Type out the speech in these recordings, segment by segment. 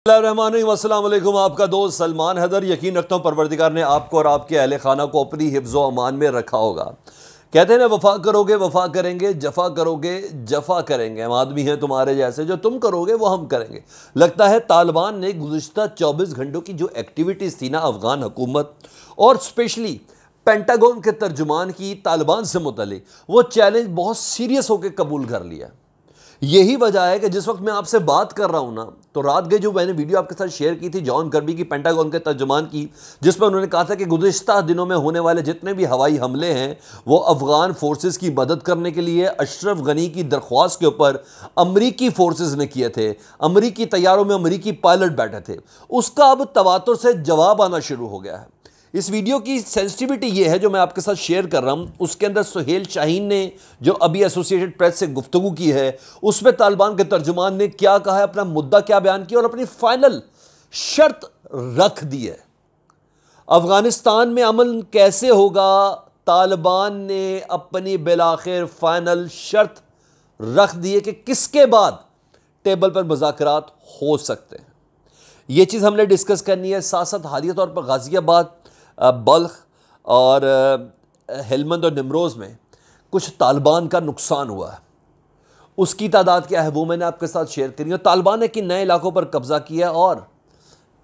अस्सलाम वालेकुम। आपका दोस्त सलमान हैदर। यकीन रखता हूँ परवरदिगार ने आपको और आपके अहले खाना को अपनी हिफ्ज़ो अमान में रखा होगा। कहते हैं ना, वफा करोगे वफा करेंगे, जफा करोगे जफा करेंगे। हम आदमी हैं तुम्हारे जैसे, जो तुम करोगे वो हम करेंगे। लगता है तालिबान ने गुज़िश्ता 24 घंटों की जो एक्टिविटीज़ थी ना, अफ़गान हुकूमत और स्पेशली पेंटागन के तर्जुमान की तालिबान से मुतल्लिक, वो चैलेंज बहुत सीरियस होकर कबूल कर लिया। यही वजह है कि जिस वक्त मैं आपसे बात कर रहा हूं ना, तो रात गई जो मैंने वीडियो आपके साथ शेयर की थी जॉन कर्बी की, पेंटागन के तर्जुमान की, जिसमें उन्होंने कहा था कि गुज़िश्ता दिनों में होने वाले जितने भी हवाई हमले हैं वो अफगान फोर्सेस की मदद करने के लिए अशरफ गनी की दरख्वास्त के ऊपर अमरीकी फोर्सेस ने किए थे। अमरीकी तैयारों में अमरीकी पायलट बैठे थे। उसका अब तवातुर से जवाब आना शुरू हो गया है। इस वीडियो की सेंसिटिविटी ये है जो मैं आपके साथ शेयर कर रहा हूँ। उसके अंदर सुहेल शाहीन ने जो अभी एसोसिएटेड प्रेस से गुफ्तगू की है, उसमें तालिबान के तर्जुमान ने क्या कहा है, अपना मुद्दा क्या बयान किया और अपनी फाइनल शर्त रख दी है। अफगानिस्तान में अमन कैसे होगा, तालिबान ने अपनी बिलाखिर फाइनल शर्त रख दी है कि किसके बाद टेबल पर मुज़ाकरात हो सकते हैं। ये चीज़ हमने डिस्कस करनी है। साथ साथ हालिया तौर पर गाज़ियाबाद, बल्ख और हेलमंद और निमरोज़ में कुछ तालिबान का नुकसान हुआ है। उसकी तादाद क्या है वो मैंने आपके साथ शेयर करी है। तालिबान ने किन नए इलाकों पर कब्ज़ा किया है और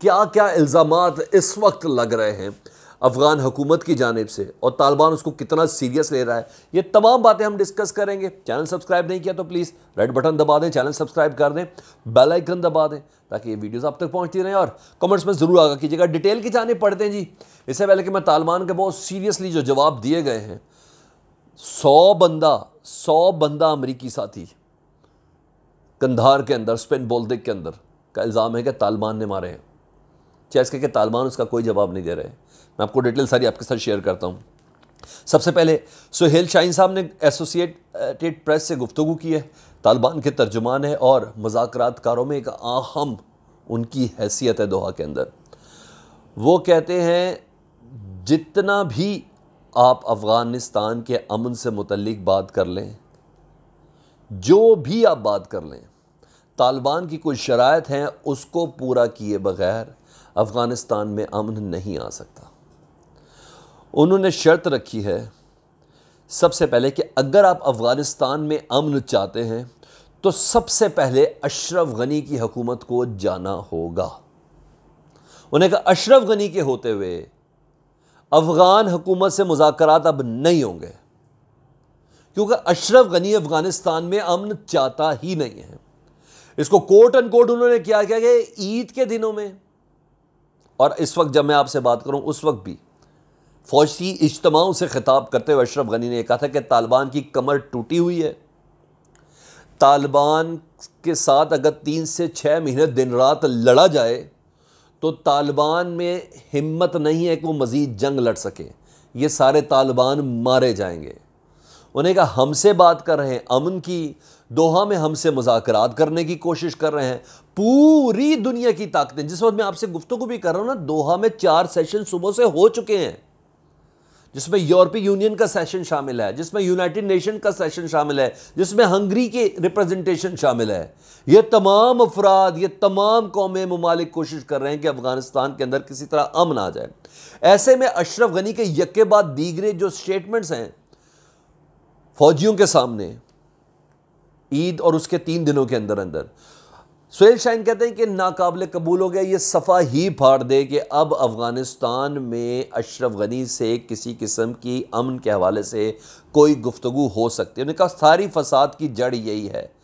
क्या क्या इल्ज़ामात इस वक्त लग रहे हैं अफ़गान हुकूमत की जानिब से, और तालिबान उसको कितना सीरियस ले रहा है, ये तमाम बातें हम डिस्कस करेंगे। चैनल सब्सक्राइब नहीं किया तो प्लीज़ रेड बटन दबा दें, चैनल सब्सक्राइब कर दें, बेल आइकन दबा दें ताकि ये वीडियोस आप तक पहुंचती रहें, और कमेंट्स में ज़रूर आगा कीजिएगा। डिटेल की जानिब पढ़ते हैं जी। इससे पहले कि मैं तालिबान के बहुत सीरियसली जो जवाब दिए गए हैं, 100 बंदा अमरीकी साथी कंधार के अंदर, स्पेन बोल्दिक के अंदर का इल्ज़ाम है कि तालिबान ने मारे हैं। चाहे कि तालिबान उसका कोई जवाब नहीं दे रहे। मैं आपको डिटेल सारी आपके साथ शेयर करता हूँ। सबसे पहले सुहेल शाहीन साहब ने एसोसिएटेड प्रेस से गुफ्तगू की है। तालिबान के तर्जुमान है और मुज़ाकरातकारों में एक अहम उनकी हैसियत है दोहा के अंदर। वो कहते हैं जितना भी आप अफ़गानिस्तान के अमन से मुतल्लिक बात कर लें, जो भी आप बात कर लें, तालिबान की कुछ शराइत हैं, उसको पूरा किए बगैर अफ़गानिस्तान में अमन नहीं आ सकता। उन्होंने शर्त रखी है सबसे पहले कि अगर आप अफ़गानिस्तान में अमन चाहते हैं तो सबसे पहले अशरफ गनी की हुकूमत को जाना होगा। उन्हें कहा अशरफ गनी के होते हुए अफ़गान हुकूमत से मुज़ाकरात अब नहीं होंगे, क्योंकि अशरफ गनी अफ़गानिस्तान में अमन चाहता ही नहीं है। इसको कोट एंड कोट उन्होंने क्या किया कि ईद के दिनों में और इस वक्त जब मैं आपसे बात करूं उस वक्त भी फौजी इज्तिमाओं से खिताब करते हुए अशरफ गनी ने कहा था कि तालिबान की कमर टूटी हुई है। तालिबान के साथ अगर 3 से 6 महीने दिन रात लड़ा जाए तो तालिबान में हिम्मत नहीं है कि वो मज़ीद जंग लड़ सके। ये सारे तालिबान मारे जाएंगे। उन्हें कहा हमसे बात कर रहे हैं अमन की, दोहा में हमसे मुज़ाकरात करने की कोशिश कर रहे हैं। पूरी दुनिया की ताकतें, जिस वक्त मैं आपसे गुफ्तगू भी कर रहा हूं ना, दोहा में 4 सेशन सुबह से हो चुके हैं, जिसमें यूरोपीय यूनियन का सेशन शामिल है, जिसमें यूनाइटेड नेशन का सेशन शामिल है, जिसमें हंगरी के रिप्रेजेंटेशन शामिल है। ये तमाम अफराद, ये तमाम कौमें, ममालिक कोशिश कर रहे हैं कि अफगानिस्तान के अंदर किसी तरह अमन आ जाए। ऐसे में अशरफ गनी के यके बाद दीगरे जो स्टेटमेंट्स हैं फौजियों के सामने ईद और उसके 3 दिनों के अंदर अंदर, सुहेल शाहीन कहते हैं कि नाकाबिल कबूल हो गया। ये सफ़ा ही फाड़ दे कि अब अफ़गानिस्तान में अशरफ गनी से किसी किस्म की अमन के हवाले से कोई गुफ्तगू हो सकती है। उन्होंने कहा सारी फसाद की जड़ यही है।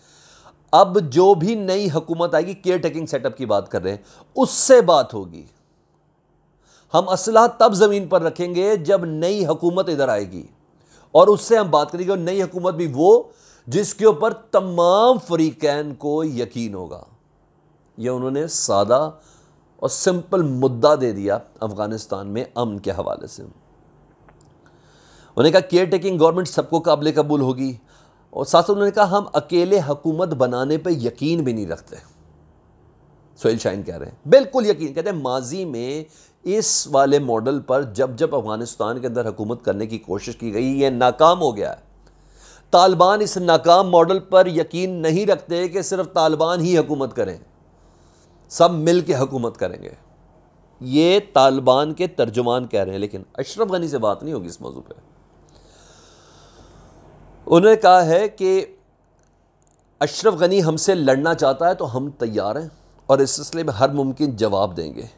अब जो भी नई हुकूमत आएगी, केयर टेकिंग सेटअप की बात कर रहे हैं, उससे बात होगी। हम असलहा तब ज़मीन पर रखेंगे जब नई हुकूमत इधर आएगी और उससे हम बात करेंगे। और नई हुकूमत भी वो जिसके ऊपर तमाम फरीकैन को यकीन होगा। यह उन्होंने सादा और सिंपल मुद्दा दे दिया अफगानिस्तान में अमन के हवाले से। उन्होंने कहा केयर टेकिंग गवर्नमेंट सबको काबिल कबूल होगी, और साथ उन्होंने कहा हम अकेले हुकूमत बनाने पर यकीन भी नहीं रखते। सुहेल शाहीन कह रहे हैं बिल्कुल यकीन, कहते हैं माजी में इस वाले मॉडल पर जब जब अफगानिस्तान के अंदर हुकूमत करने की कोशिश की गई, यह नाकाम हो गया है। तालिबान इस नाकाम मॉडल पर यकीन नहीं रखते कि सिर्फ तालिबान ही हुकूमत करें। सब मिल के हुकूमत करेंगे। ये तालिबान के तर्जुमान कह रहे हैं, लेकिन अशरफ गनी से बात नहीं होगी इस मौजू पे। उन्होंने कहा है कि अशरफ गनी हमसे लड़ना चाहता है तो हम तैयार हैं और इस सिलसिले में हर मुमकिन जवाब देंगे।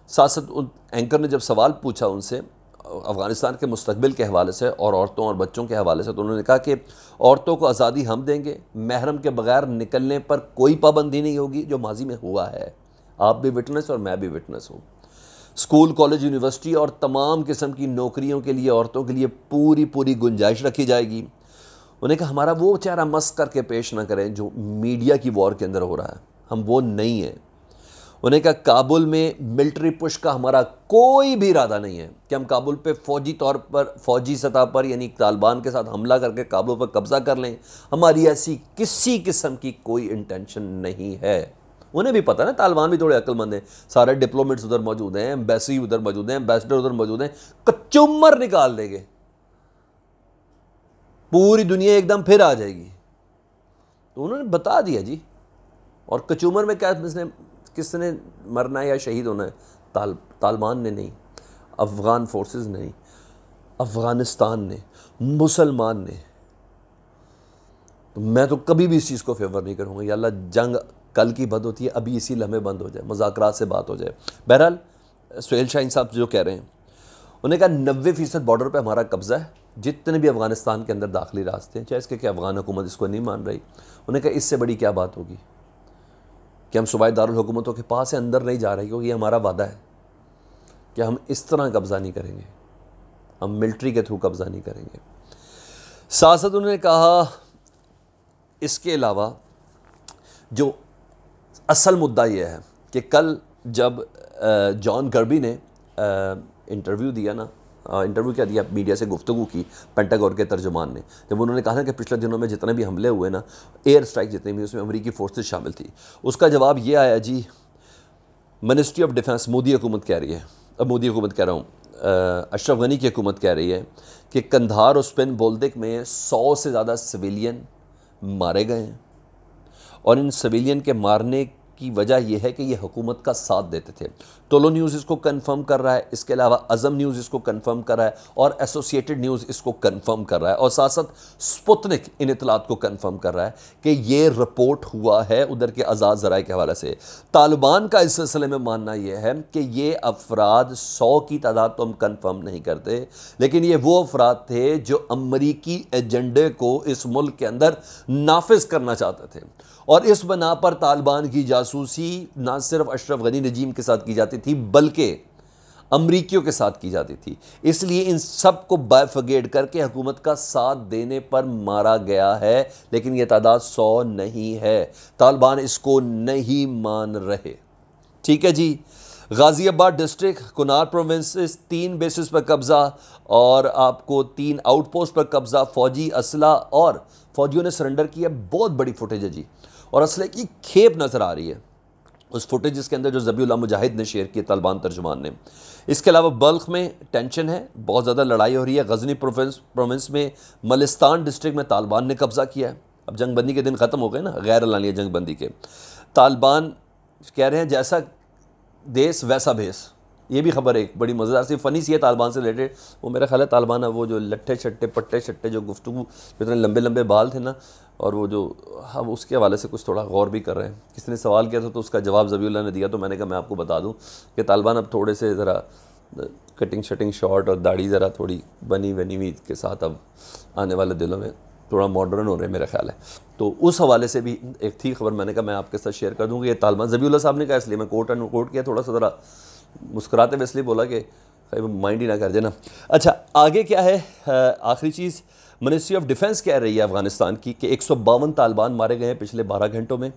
साथ साथ एंकर ने जब सवाल पूछा उनसे अफ़गानिस्तान के मुस्तकबिल के हवाले से और औरतों और बच्चों के हवाले से, तो उन्होंने कहा कि औरतों को आज़ादी हम देंगे, महरम के बगैर निकलने पर कोई पाबंदी नहीं होगी, जो माजी में हुआ है। आप भी विटनेस और मैं भी विटनेस हूँ। स्कूल, कॉलेज, यूनिवर्सिटी और तमाम किस्म की नौकरियों के लिए औरतों के लिए पूरी गुंजाइश रखी जाएगी। उन्हें कहा हमारा वो चेहरा मस्क करके पेश ना करें जो मीडिया की वॉर के अंदर हो रहा है, हम वो नहीं हैं। उन्हें कहा काबुल में मिलिट्री पुश का हमारा कोई भी इरादा नहीं है कि हम काबुल पे फौजी तौर पर, फौजी सतह पर यानी तालिबान के साथ हमला करके काबुल पर कब्जा कर लें। हमारी ऐसी किसी किस्म की कोई इंटेंशन नहीं है। उन्हें भी पता है ना, तालिबान भी थोड़े अक्लमंद हैं। सारे डिप्लोमेट्स उधर मौजूद हैं, एम्बेसी उधर मौजूद हैं, एम्बेसडर उधर मौजूद हैं, कचुम्मर निकाल देंगे, पूरी दुनिया एकदम फिर आ जाएगी। तो उन्होंने बता दिया जी। और कचूमर में क्या किसने मरना है या शहीद होना है? तालिबान ने नहीं, अफ़गान फोर्सेस नहीं, अफ़गानिस्तान ने, मुसलमान ने। तो मैं तो कभी भी इस चीज़ को फेवर नहीं करूँगा। या अल्लाह जंग कल की बंद होती है, अभी इसी लम्हे बंद हो जाए, मुज़ाकरात से बात हो जाए। बहरहाल सुहेल शाहीन साहब जो कह रहे हैं, उन्हें कहा 90% बॉर्डर पे हमारा कब्ज़ा है। जितने भी अफ़गानिस्तान के अंदर दाखिली रास्ते हैं, चाहे इसके कि अफ़गान हुकूमत इसको नहीं मान रही, उन्हें कहा इससे बड़ी क्या बात होगी कि हम सूबाई दारुल हुकूमतों के पास से अंदर नहीं जा रहे, क्योंकि ये हमारा वादा है कि हम इस तरह कब्ज़ा नहीं करेंगे, हम मिलिट्री के थ्रू कब्ज़ा नहीं करेंगे। साथ साथ उन्होंने कहा इसके अलावा जो असल मुद्दा ये है कि कल जब जॉन कर्बी ने इंटरव्यू दिया ना, इंटरव्यू क्या दिया, मीडिया से गुफ्तगू की पेंटागन के तर्जुमान ने, जब उन्होंने कहा ना कि पिछले दिनों में जितने भी हमले हुए ना, एयर स्ट्राइक जितने भी, उसमें अमेरिकी फोर्सेस शामिल थी, उसका जवाब ये आया जी, मिनिस्ट्री ऑफ डिफेंस, मोदी हुकूमत कह रही है, अब मोदी हुकूमत कह रहा हूँ, अशरफ गनी की हुकूमत कह रही है कि कंधार और स्पिन बोल्दिक में 100 से ज़्यादा सिविलियन मारे गए हैं और इन सिविलियन के मारने की वजह यह है कि ये हुकूमत का साथ देते थे। टोलो न्यूज़ इसको कंफर्म कर रहा है, इसके अलावा अज़म न्यूज़ इसको कंफर्म कर रहा है और एसोसिएटेड न्यूज़ इसको कंफर्म कर रहा है और साथ साथ स्पुतनिक इन इतलात को कंफर्म कर रहा है कि ये रिपोर्ट हुआ है उधर के आज़ाद ज़राए के हवाले से। तालिबान का इस सिलसिले में मानना यह है कि ये अफराद 100 की तादाद तो हम कंफर्म नहीं करते, लेकिन ये वो अफराद थे जो अमरीकी एजेंडे को इस मुल्क के अंदर नाफिज करना चाहते थे और इस बना पर तालिबान की जासूसी ना सिर्फ अशरफ गनी रजीम के साथ की जाती थी बल्कि अमरीकियों के साथ की जाती थी। इसलिए इन सब को बायफगेट करके हुकूमत का साथ देने पर मारा गया है, लेकिन यह तादाद 100 नहीं है। तालिबान इसको नहीं मान रहे। ठीक है जी। Ghaziabad district, Kunar provinces, 3 basis पर कब्ज़ा और आपको 3 आउटपोस्ट पर कब्ज़ा, फौजी असला और फौजियों ने सरेंडर किया। बहुत बड़ी फुटेज है जी और असले की खेप नज़र आ रही है उस फुटेज के अंदर जो ज़बीउल्लाह मुजाहिद ने शेयर किया तालिबान तर्जुमान ने। इसके अलावा बल्ख में टेंशन है, बहुत ज़्यादा लड़ाई हो रही है। गजनी प्रोविंस में मलिस्तान डिस्ट्रिक्ट में तालिबान ने कब्ज़ा किया है। अब जंगबंदी के दिन ख़त्म हो गए ना, गैर एलानिया जंगबंदी के। तालिबान कह रहे हैं जैसा देश वैसा भेस। ये भी खबर एक बड़ी मज़ेदार सी फ़नी सी है तालिबान से रिलेटेड। वो मेरा ख्याल है तालिबान है वो जो लट्ठे छट्टे पट्टे छट्टे जो गुफ्तगू, इतने लंबे लंबे बाल थे ना, और वो जो हम उसके हवाले से कुछ थोड़ा गौर भी कर रहे हैं। किसी ने सवाल किया था तो उसका जवाब ज़बीउल्लाह ने दिया, तो मैंने कहा मैं आपको बता दूं कि तालिबान अब थोड़े से ज़रा कटिंग शटिंग शॉर्ट और दाढ़ी ज़रा थोड़ी बनी हुई के साथ अब आने वाले दिनों में थोड़ा मॉडर्न हो रहे हैं मेरा ख्याल है। तो उस हवाले से भी एक थी खबर, मैंने कहा मैं आपके साथ शेयर कर दूँगी। ये तालिबान ज़बीउल्लाह साहब ने कहा, इसलिए मैं कोट किया, थोड़ा सा ज़रा मुस्कुराते हुए इसलिए बोला कि माइंड ही ना कर देना। अच्छा, आगे क्या है? आखिरी चीज़, मिनिस्ट्री ऑफ डिफेंस कह रही है अफ़गानिस्तान की कि 152 तालिबान मारे गए हैं पिछले 12 घंटों में,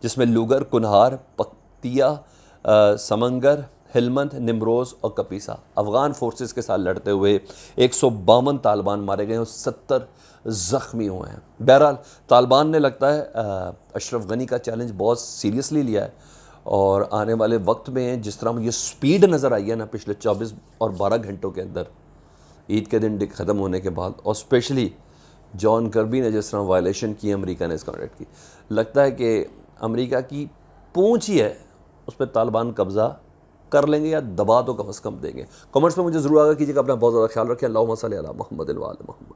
जिसमें लूगर, कुनहार, पक्तिया, समंगर, हिलमंद, निमरोज़ और कपीसा। अफ़गान फोर्सेस के साथ लड़ते हुए 152 तालिबान मारे गए और 70 ज़ख्मी हुए हैं। बहरहाल तालिबान ने लगता है अशरफ गनी का चैलेंज बहुत सीरियसली लिया है और आने वाले वक्त में जिस तरह ये स्पीड नज़र आई है ना पिछले 24 और 12 घंटों के अंदर, ईद के दिन ख़त्म होने के बाद, और स्पेशली जॉन कर्बी ने जिस तरह वायलेशन की अमेरिका ने इस कॉन्ट्रैक्ट की, लगता है कि अमेरिका की पूंछ ही है उस पर तालिबान कब्ज़ा कर लेंगे या दबा तो कम अज़ कम देंगे। कमेंट्स में मुझे ज़रूर आगा कीजिएगा। अपना बहुत ज़्यादा ख्याल रखें। अल्लाहुम्मा सल्ली अला मुहम्मद व आले मुहम्मद।